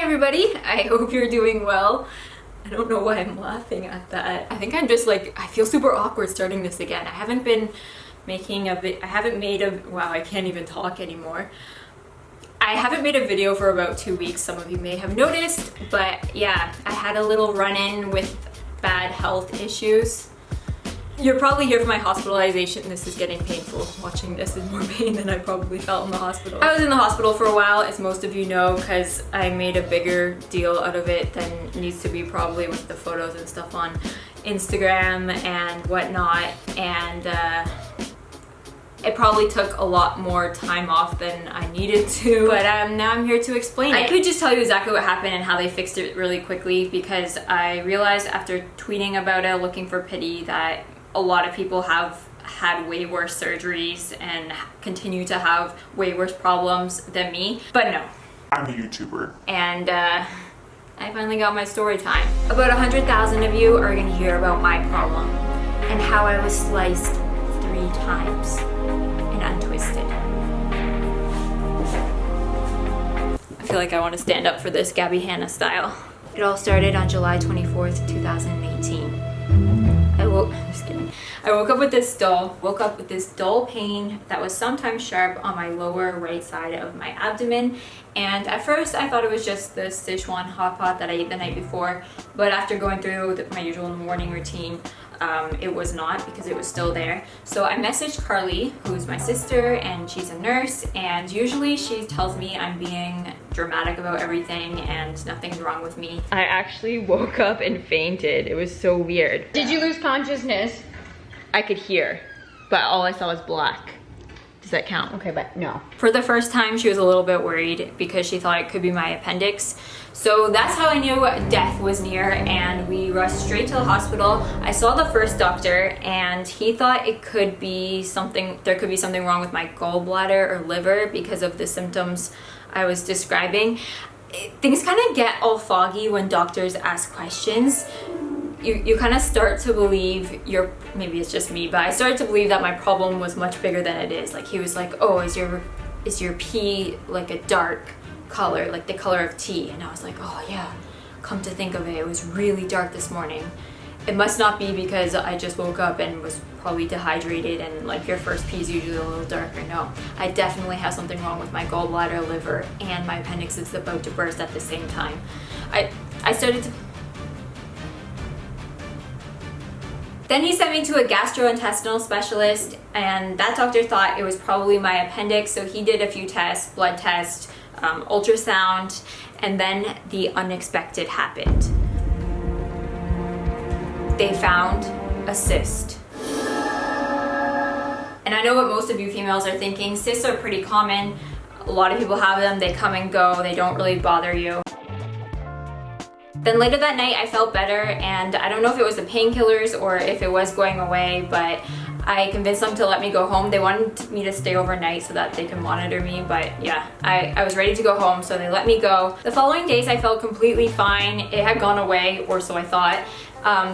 everybody, I hope you're doing well. I don't know why I'm laughing at that. I think I'm just like, I feel super awkward starting this again. I haven't been making wow, I can't even talk anymore. I haven't made a video for about 2 weeks, some of you may have noticed, but yeah, I had a little run-in with bad health issues. You're probably here for my hospitalization. This is getting painful. Watching this is more pain than I probably felt in the hospital. I was in the hospital for a while, as most of you know, because I made a bigger deal out of it than needs to be, probably with the photos and stuff on Instagram and whatnot. And it probably took a lot more time off than I needed to, but now I'm here to explain it. I could just tell you exactly what happened and how they fixed it really quickly, because I realized after tweeting about it, looking for pity, that a lot of people have had way worse surgeries and continue to have way worse problems than me, but no. I'm a YouTuber. And I finally got my story time. About 100,000 of you are gonna hear about my problem and how I was sliced 3 times and untwisted. I feel like I want to stand up for this Gabby Hanna style. It all started on July 24th, 2018. I woke up with this dull pain that was sometimes sharp on my lower right side of my abdomen, and at first I thought it was just the Sichuan hot pot that I ate the night before, but after going through my usual morning routine, it was not, because it was still there. So I messaged Carly, who's my sister, and she's a nurse, and usually she tells me I'm being dramatic about everything and nothing's wrong with me. I actually woke up and fainted. It was so weird. Did you lose consciousness? I could hear, but all I saw was black. Does that count? Okay, but no. For the first time, she was a little bit worried because she thought it could be my appendix. So that's how I knew death was near, and we rushed straight to the hospital. I saw the first doctor, and he thought it could be something, there could be something wrong with my gallbladder or liver because of the symptoms I was describing. Things kind of get all foggy when doctors ask questions. You kind of start to believe maybe it's just me, but I started to believe that my problem was much bigger than it is. Like, he was like, oh, is your pee like a dark color, like the color of tea? And I was like, oh yeah, come to think of it, it was really dark this morning. It must not be because I just woke up and was probably dehydrated and like your first pee is usually a little darker. No, I definitely have something wrong with my gallbladder, liver, and my appendix is about to burst at the same time. I started to... Then he sent me to a gastrointestinal specialist, and that doctor thought it was probably my appendix, so he did a few tests, blood tests, ultrasound, and then the unexpected happened. They found a cyst. And I know what most of you females are thinking. Cysts are pretty common. A lot of people have them, they come and go, they don't really bother you. Then later that night I felt better, and I don't know if it was the painkillers or if it was going away, but I convinced them to let me go home. They wanted me to stay overnight so that they could monitor me, but yeah, I was ready to go home, so they let me go. The following days I felt completely fine. It had gone away, or so I thought.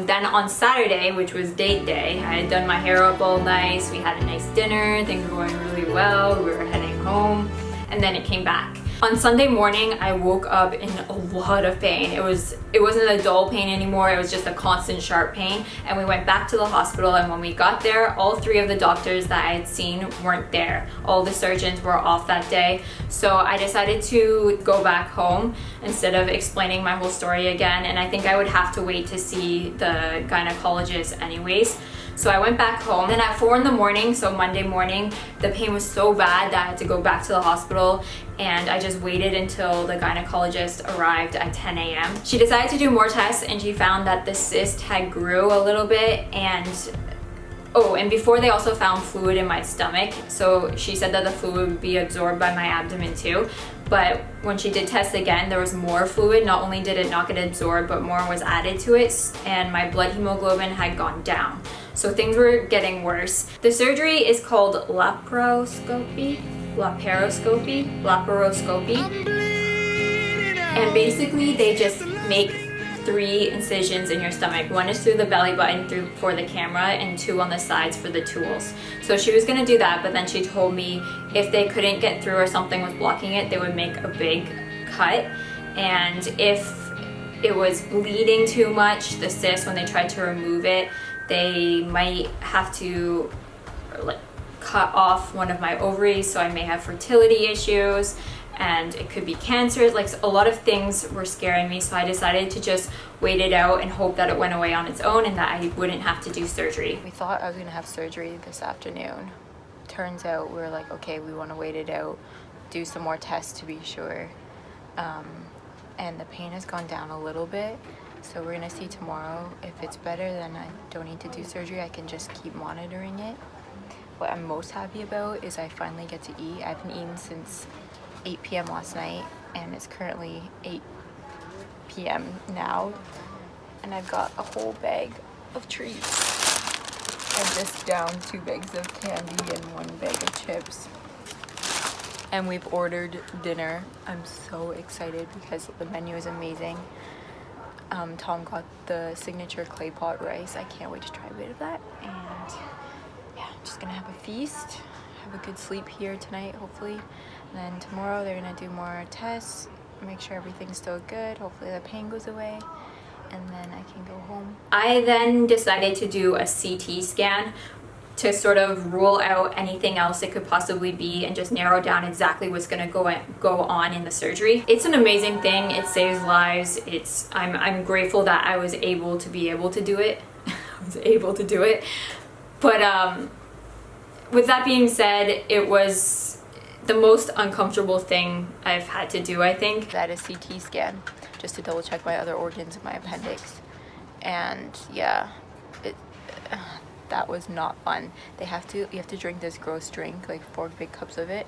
Then on Saturday, which was date day, I had done my hair up all nice, we had a nice dinner, things were going really well, we were heading home, and then it came back. On Sunday morning, I woke up in a lot of pain. It wasn't a dull pain anymore, it was just a constant sharp pain. And we went back to the hospital, and when we got there, all 3 of the doctors that I had seen weren't there. All the surgeons were off that day. So I decided to go back home instead of explaining my whole story again. And I think I would have to wait to see the gynecologist anyways. So I went back home, and at 4 in the morning, so Monday morning, the pain was so bad that I had to go back to the hospital, and I just waited until the gynecologist arrived at 10 a.m. She decided to do more tests, and she found that the cyst had grew a little bit, and before they also found fluid in my stomach, so she said that the fluid would be absorbed by my abdomen too. But when she did test again, there was more fluid. Not only did it not get absorbed, but more was added to it, and my blood hemoglobin had gone down. So things were getting worse. The surgery is called laparoscopy. And basically they just make 3 incisions in your stomach. 1 is through the belly button for the camera, and 2 on the sides for the tools. So she was gonna do that, but then she told me if they couldn't get through or something was blocking it, they would make a big cut. and if it was bleeding too much, the cyst, when they tried to remove it, they might have to like cut off one of my ovaries, so I may have fertility issues, and it could be cancer. Like, a lot of things were scaring me, so I decided to just wait it out and hope that it went away on its own and that I wouldn't have to do surgery. We thought I was gonna have surgery this afternoon. Turns out we were like, okay, we want to wait it out, do some more tests to be sure. And the pain has gone down a little bit, so we're gonna see tomorrow. If it's better, then I don't need to do surgery. I can just keep monitoring it. What I'm most happy about is I finally get to eat. I haven't eaten since 8 p.m. last night, and it's currently 8 p.m. now, and I've got a whole bag of treats. I just downed 2 bags of candy and 1 bag of chips. And we've ordered dinner. I'm so excited because the menu is amazing. Tom got the signature clay pot rice. I can't wait to try a bit of that. And yeah, I'm just gonna have a feast, have a good sleep here tonight, hopefully. And then tomorrow they're gonna do more tests, make sure everything's still good. Hopefully the pain goes away, and then I can go home. I then decided to do a CT scan to sort of rule out anything else it could possibly be and just narrow down exactly what's going to go on in the surgery. It's an amazing thing. It saves lives. I'm grateful that I was able to do it. I was able to do it. But with that being said, it was the most uncomfortable thing I've had to do, I think. That is CT scan, just to double check my other organs in my appendix. And yeah, that was not fun. You have to drink this gross drink, like 4 big cups of it,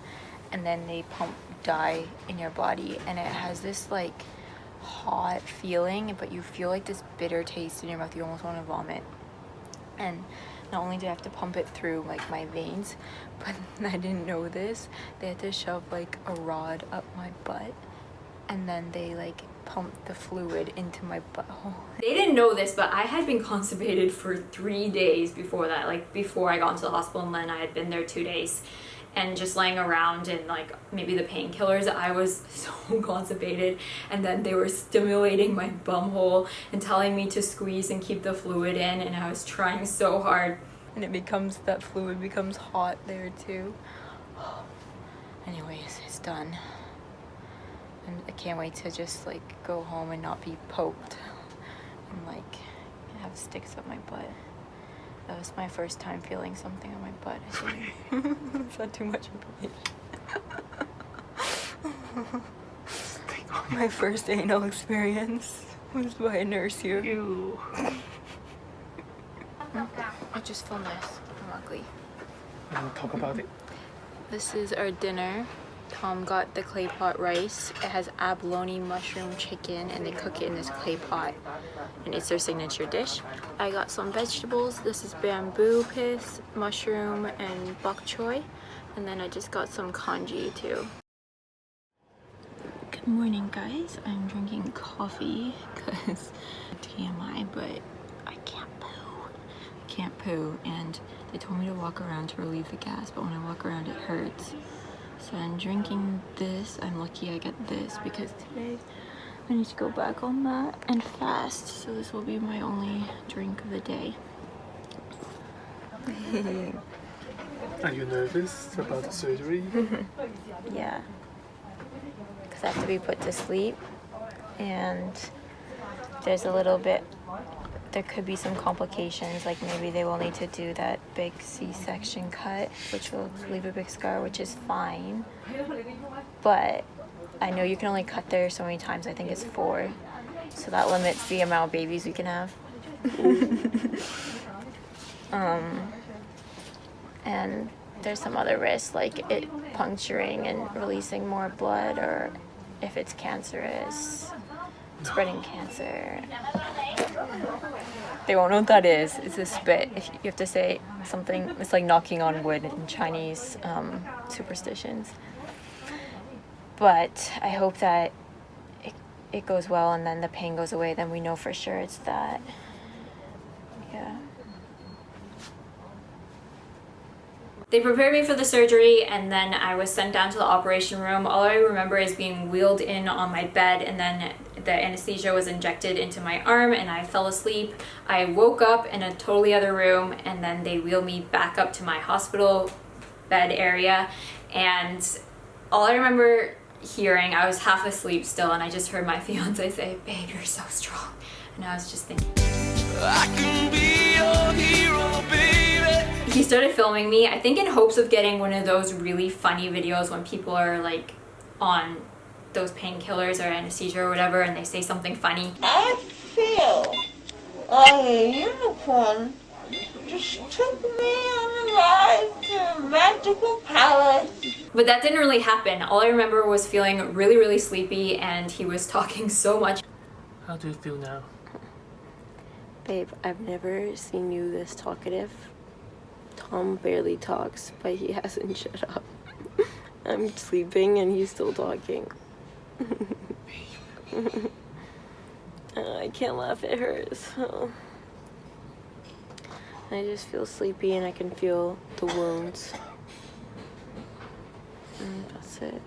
and then they pump dye in your body, and it has this like hot feeling, but you feel like this bitter taste in your mouth. You almost want to vomit. And not only do I have to pump it through like my veins, but I didn't know this, they had to shove like a rod up my butt, and then they like pumped the fluid into my butthole. They didn't know this, but I had been constipated for 3 days before that, like before I got into the hospital, and then I had been there 2 days. And just laying around and like maybe the painkillers, I was so constipated, and then they were stimulating my bum hole and telling me to squeeze and keep the fluid in, and I was trying so hard. And that fluid becomes hot there too. Anyways, it's done. And I can't wait to just like go home and not be poked and like have sticks up my butt. That was my first time feeling something on my butt. Is that too much information? My first anal experience was by a nurse here. Ew. I just filmed this. I'm ugly. We'll talk about it. This is our dinner. Tom got the clay pot rice. It has abalone mushroom chicken, and they cook it in this clay pot, and it's their signature dish. I got some vegetables. This is bamboo pith, mushroom, and bok choy, and then I just got some congee too. Good morning, guys. I'm drinking coffee because TMI, but I can't poo, and they told me to walk around to relieve the gas, but when I walk around it hurts. So I'm drinking this. I'm lucky I get this because today I need to go back on that and fast. So this will be my only drink of the day. Are you nervous about the surgery? Yeah. Because I have to be put to sleep. And there's a little bit, there could be some complications, like maybe they will need to do that big C-section cut, which will leave a big scar, which is fine. But I know you can only cut there so many times. I think it's 4. So that limits the amount of babies we can have. And there's some other risks, like it puncturing and releasing more blood, or if it's cancerous, spreading cancer. They won't know what that is. It's a spit. If you have to say something, it's like knocking on wood in Chinese superstitions. But I hope that it goes well, and then the pain goes away. Then we know for sure it's that. Yeah. They prepared me for the surgery and then I was sent down to the operation room. All I remember is being wheeled in on my bed and then the anesthesia was injected into my arm and I fell asleep. I woke up in a totally other room and then they wheeled me back up to my hospital bed area, and all I remember hearing, I was half asleep still, and I just heard my fiance say, "Babe, you're so strong." And I was just thinking, I can be your hero, baby. He started filming me, I think in hopes of getting one of those really funny videos when people are like on those painkillers or anesthesia or whatever and they say something funny. I feel like a unicorn just took me on a ride to a magical palace. But that didn't really happen. All I remember was feeling really, really sleepy and he was talking so much. How do you feel now? Babe, I've never seen you this talkative. Tom barely talks, but he hasn't shut up. I'm sleeping and he's still talking. I can't laugh, it hurts. I just feel sleepy and I can feel the wounds. And that's it.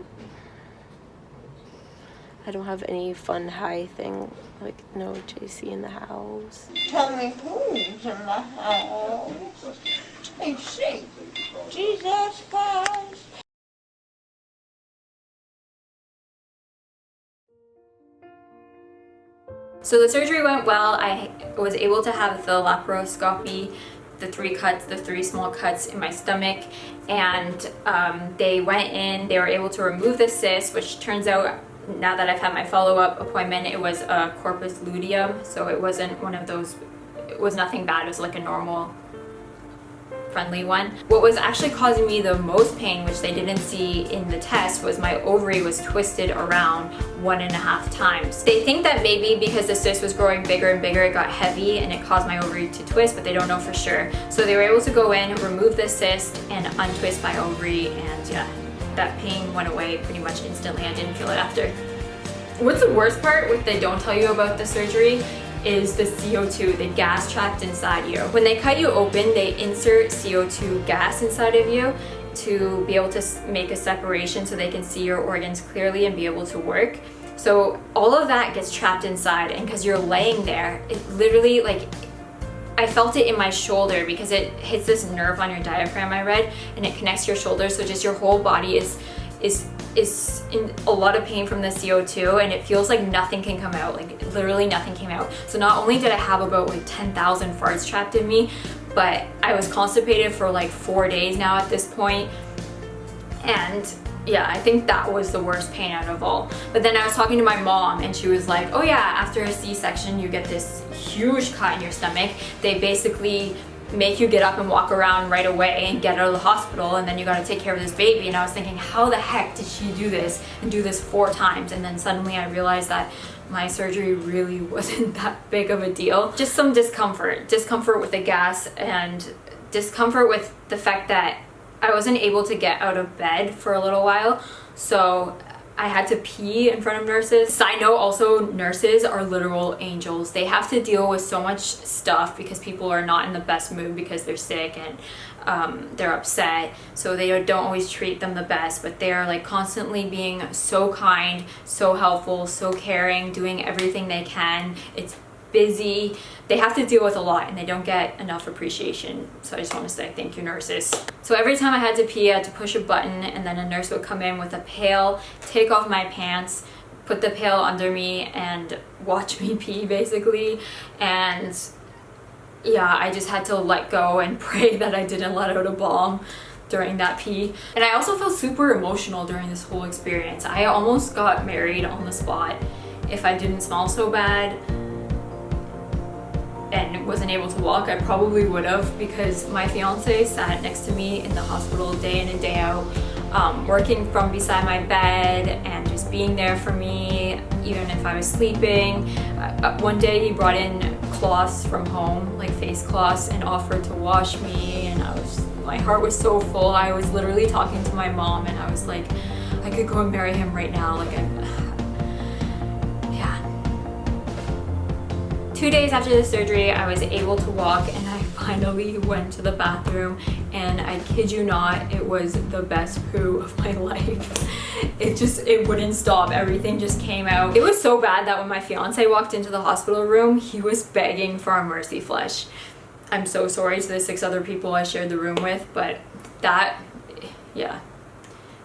I don't have any fun high thing, like no JC in the house. Tell me who's in the house. JC. Jesus Christ. So the surgery went well. I was able to have the laparoscopy, the 3 cuts, the 3 small cuts in my stomach, and they went in, they were able to remove the cyst, which turns out, now that I've had my follow-up appointment, it was a corpus luteum, so it wasn't one of those, it was nothing bad, it was like a normal friendly one. What was actually causing me the most pain, which they didn't see in the test, was my ovary was twisted around 1.5 times. They think that maybe because the cyst was growing bigger and bigger, it got heavy and it caused my ovary to twist, but they don't know for sure. So they were able to go in, remove the cyst, and untwist my ovary, and yeah, that pain went away pretty much instantly. I didn't feel it after. What's the worst part, what they don't tell you about the surgery, is the CO2, the gas trapped inside you. When they cut you open, they insert CO2 gas inside of you to be able to make a separation so they can see your organs clearly and be able to work. So all of that gets trapped inside, and because you're laying there, it literally, like, I felt it in my shoulder because it hits this nerve on your diaphragm, I read, and it connects your shoulder, so just your whole body is in a lot of pain from the CO2, and it feels like nothing can come out, like literally nothing came out. So not only did I have about like 10,000 farts trapped in me, but I was constipated for like 4 days now at this point. And yeah, I think that was the worst pain out of all. But then I was talking to my mom and she was like, oh yeah, after a C-section you get this huge cut in your stomach. They basically make you get up and walk around right away and get out of the hospital, and then you got to take care of this baby. And I was thinking, how the heck did she do this and do this 4 times? And then suddenly I realized that my surgery really wasn't that big of a deal. Just some discomfort with the gas, and discomfort with the fact that I wasn't able to get out of bed for a little while, so I had to pee in front of nurses. Side note, also, nurses are literal angels. They have to deal with so much stuff because people are not in the best mood because they're sick and they're upset. So they don't always treat them the best, but they're like constantly being so kind, so helpful, so caring, doing everything they can. It's busy. They have to deal with a lot and they don't get enough appreciation. So I just want to say thank you, nurses. So every time I had to pee, I had to push a button, and then a nurse would come in with a pail, take off my pants, put the pail under me, and watch me pee basically. And yeah, I just had to let go and pray that I didn't let out a bomb during that pee. And I also felt super emotional during this whole experience. I almost got married on the spot. If I didn't smell so bad and wasn't able to walk, I probably would have, because my fiance sat next to me in the hospital day in and day out, working from beside my bed and just being there for me even if I was sleeping. One day he brought in cloths from home, like face cloths, and offered to wash me, and my heart was so full. I was literally talking to my mom and I was like, I could go and marry him right now. Like, yeah. 2 days after the surgery, I was able to walk, and I finally went to the bathroom, and I kid you not, it was the best poo of my life. It wouldn't stop. Everything just came out. It was so bad that when my fiance walked into the hospital room, he was begging for a mercy flush. I'm so sorry to the 6 other people I shared the room with, but that, yeah,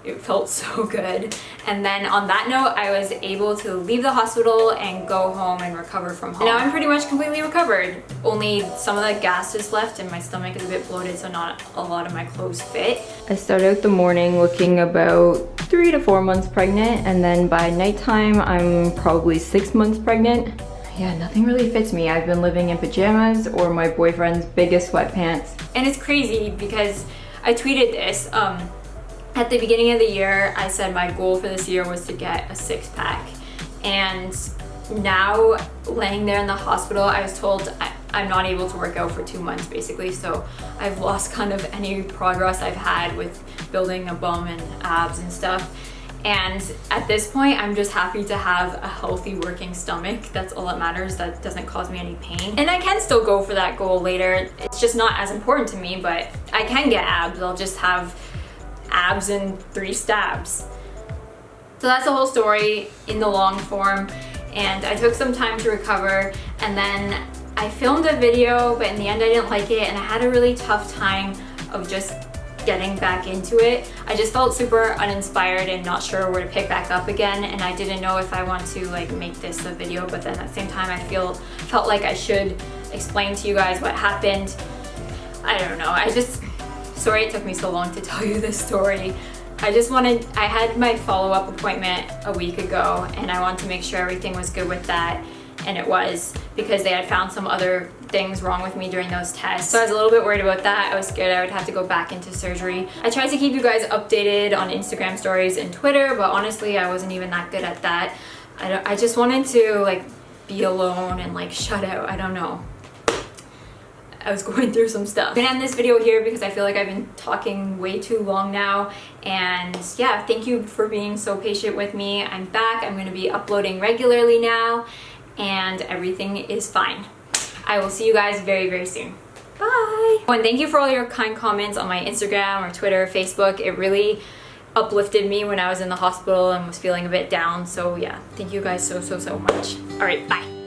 it felt so good. And then on that note, I was able to leave the hospital and go home and recover from home. And now I'm pretty much completely recovered. Only some of the gas is left and my stomach is a bit bloated, so not a lot of my clothes fit. I started out the morning looking about 3 to 4 months pregnant, and then by nighttime, I'm probably 6 months pregnant. Yeah, nothing really fits me. I've been living in pajamas or my boyfriend's biggest sweatpants. And it's crazy because I tweeted this. At the beginning of the year, I said my goal for this year was to get a 6-pack. And now, laying there in the hospital, I was told I'm not able to work out for 2 months basically. So I've lost kind of any progress I've had with building a bum and abs and stuff. And at this point, I'm just happy to have a healthy working stomach. That's all that matters. That doesn't cause me any pain. And I can still go for that goal later. It's just not as important to me, but I can get abs. I'll just have abs and 3 stabs. So that's the whole story in the long form. And I took some time to recover, and then I filmed a video, but in the end I didn't like it, and I had a really tough time of just getting back into it. I just felt super uninspired and not sure where to pick back up again, and I didn't know if I want to like make this a video, but then at the same time I felt like I should explain to you guys what happened. I don't know, sorry it took me so long to tell you this story. I had my follow-up appointment a week ago, and I wanted to make sure everything was good with that, and it was, because they had found some other things wrong with me during those tests. So I was a little bit worried about that. I was scared I would have to go back into surgery. I tried to keep you guys updated on Instagram stories and Twitter, but honestly, I wasn't even that good at that. I just wanted to like be alone and like shut out. I don't know. I was going through some stuff. I'm gonna end this video here because I feel like I've been talking way too long now. And yeah, thank you for being so patient with me. I'm back. I'm gonna be uploading regularly now, and everything is fine. I will see you guys very, very soon. Bye! Oh, and thank you for all your kind comments on my Instagram or Twitter, Facebook. It really uplifted me when I was in the hospital and was feeling a bit down. So yeah, thank you guys so, so, so much. All right, bye.